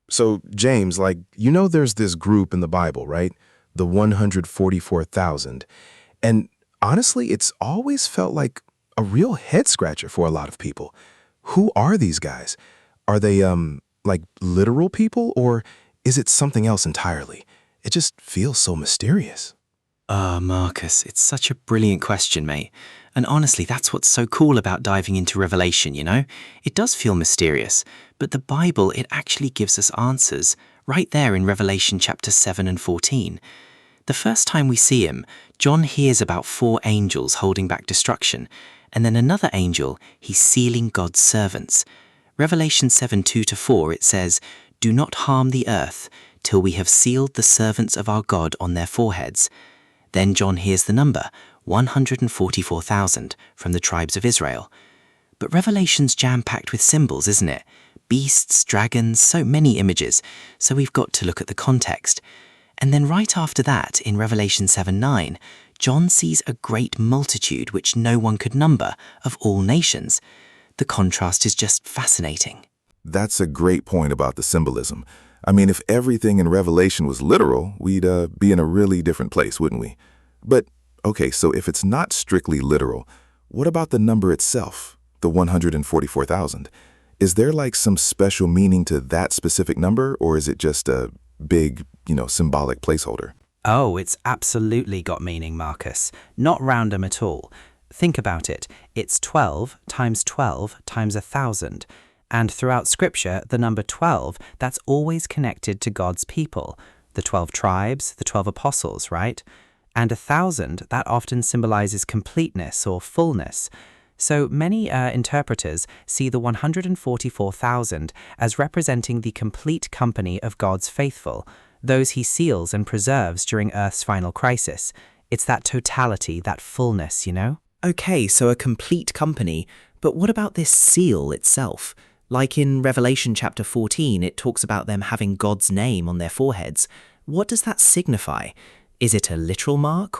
So, James, there's this group in the Bible, right? The 144,000. And honestly, it's always felt like a real head scratcher for a lot of people. Who are these guys? Are they, literal people, or is it something else entirely? It just feels so mysterious. Marcus, it's such a brilliant question, mate. And honestly, that's what's so cool about diving into Revelation, you know? It does feel mysterious, but the Bible, it actually gives us answers right there in Revelation chapter 7 and 14. The first time we see him, John hears about 4 angels holding back destruction, and then another angel, he's sealing God's servants. Revelation 7, 2-4, it says, "Do not harm the earth till we have sealed the servants of our God on their foreheads." Then John hears the number, 144,000, from the tribes of Israel. But Revelation's jam-packed with symbols, isn't it? Beasts, dragons, so many images. So we've got to look at the context. And then right after that, in Revelation 7:9, John sees a great multitude which no one could number, of all nations. The contrast is just fascinating. That's a great point about the symbolism. I mean, if everything in Revelation was literal, we'd be in a really different place, wouldn't we? But, okay, so if it's not strictly literal, what about the number itself, the 144,000? Is there some special meaning to that specific number, or is it just a big, symbolic placeholder? Oh, it's absolutely got meaning, Marcus. Not random at all. Think about it. It's 12 times 1,000. And throughout Scripture, the number 12, that's always connected to God's people. The 12 tribes, the 12 apostles, right? And 1,000, that often symbolizes completeness or fullness. So many interpreters see the 144,000 as representing the complete company of God's faithful, those he seals and preserves during Earth's final crisis. It's that totality, that fullness, you know? Okay, so a complete company, but what about this seal itself? Like in Revelation chapter 14, it talks about them having God's name on their foreheads. What does that signify? Is it a literal mark,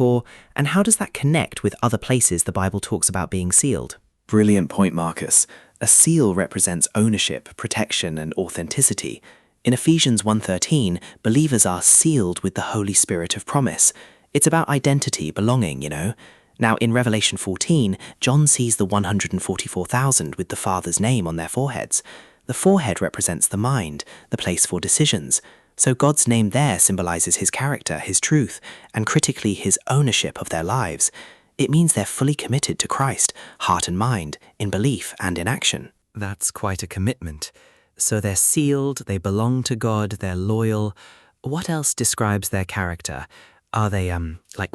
and how does that connect with other places the Bible talks about being sealed? Brilliant point, Marcus. A seal represents ownership, protection, and authenticity. In Ephesians 1:13, believers are sealed with the Holy Spirit of promise. It's about identity, belonging, you know. Now, in Revelation 14, John sees the 144,000 with the Father's name on their foreheads. The forehead represents the mind, the place for decisions. So God's name there symbolizes his character, his truth, and critically his ownership of their lives. It means they're fully committed to Christ, heart and mind, in belief and in action. That's quite a commitment. So they're sealed, they belong to God, they're loyal. What else describes their character? Are they,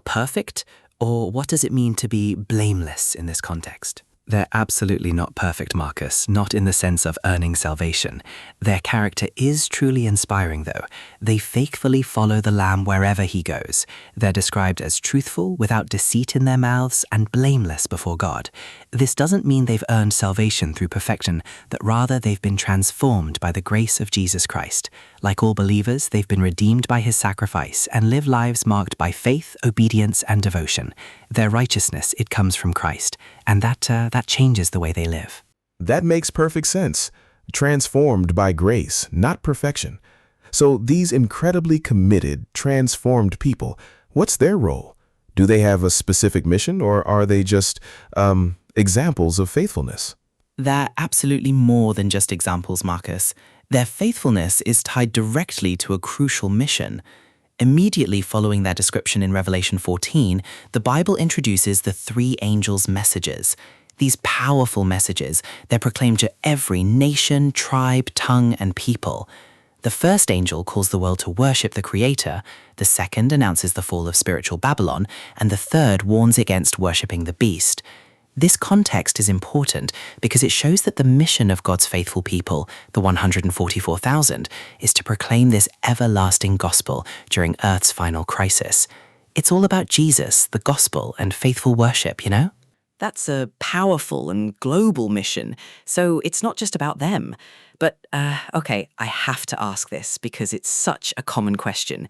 perfect? Or what does it mean to be blameless in this context? They're absolutely not perfect, Marcus, not in the sense of earning salvation. Their character is truly inspiring, though. They faithfully follow the Lamb wherever he goes. They're described as truthful, without deceit in their mouths, and blameless before God. This doesn't mean they've earned salvation through perfection, but rather they've been transformed by the grace of Jesus Christ. Like all believers, they've been redeemed by his sacrifice and live lives marked by faith, obedience, and devotion. Their righteousness, it comes from Christ, and that changes the way they live. That makes perfect sense. Transformed by grace, not perfection. So these incredibly committed, transformed people, what's their role? Do they have a specific mission, or are they just examples of faithfulness? They're absolutely more than just examples, Marcus. Their faithfulness is tied directly to a crucial mission. Immediately following their description in Revelation 14, the Bible introduces the 3 angels' messages. These powerful messages, they're proclaimed to every nation, tribe, tongue, and people. The first angel calls the world to worship the Creator, the second announces the fall of spiritual Babylon, and the third warns against worshipping the beast. This context is important because it shows that the mission of God's faithful people, the 144,000, is to proclaim this everlasting gospel during Earth's final crisis. It's all about Jesus, the gospel, and faithful worship, you know? That's a powerful and global mission, so it's not just about them. But, okay, I have to ask this because it's such a common question.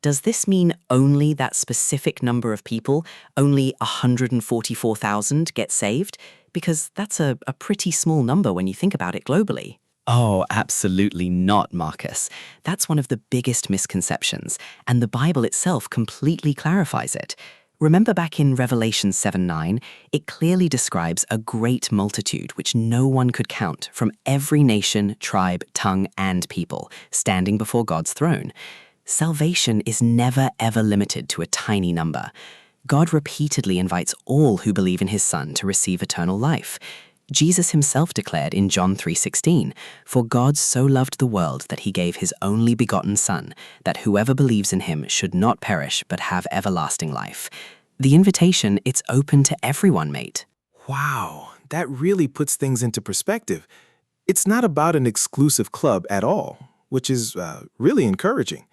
Does this mean only that specific number of people, only 144,000, get saved? Because that's a pretty small number when you think about it globally. Oh, absolutely not, Marcus. That's one of the biggest misconceptions, and the Bible itself completely clarifies it. Remember back in Revelation 7:9, it clearly describes a great multitude which no one could count from every nation, tribe, tongue, and people standing before God's throne. Salvation is never ever limited to a tiny number. God repeatedly invites all who believe in his Son to receive eternal life. Jesus himself declared in John 3:16, "For God so loved the world that he gave his only begotten Son, that whoever believes in him should not perish but have everlasting life." The invitation, it's open to everyone, mate. Wow, that really puts things into perspective. It's not about an exclusive club at all, which is really encouraging.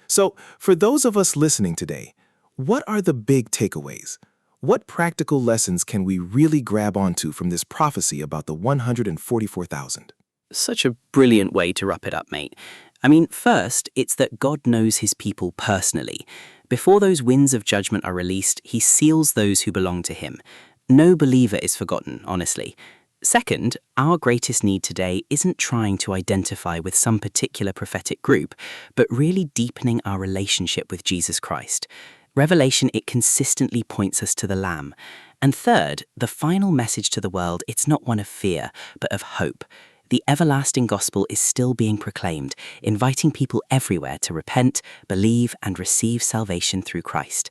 So, for those of us listening today, what are the big takeaways? What practical lessons can we really grab onto from this prophecy about the 144,000? Such a brilliant way to wrap it up, mate. I mean, first, it's that God knows his people personally. Before those winds of judgment are released, he seals those who belong to him. No believer is forgotten, honestly. Second, our greatest need today isn't trying to identify with some particular prophetic group, but really deepening our relationship with Jesus Christ. Revelation, it consistently points us to the Lamb. And third, the final message to the world, it's not one of fear, but of hope. The everlasting gospel is still being proclaimed, inviting people everywhere to repent, believe, and receive salvation through Christ.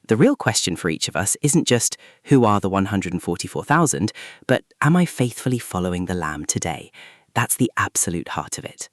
The real question for each of us isn't just, who are the 144,000, but am I faithfully following the Lamb today? That's the absolute heart of it.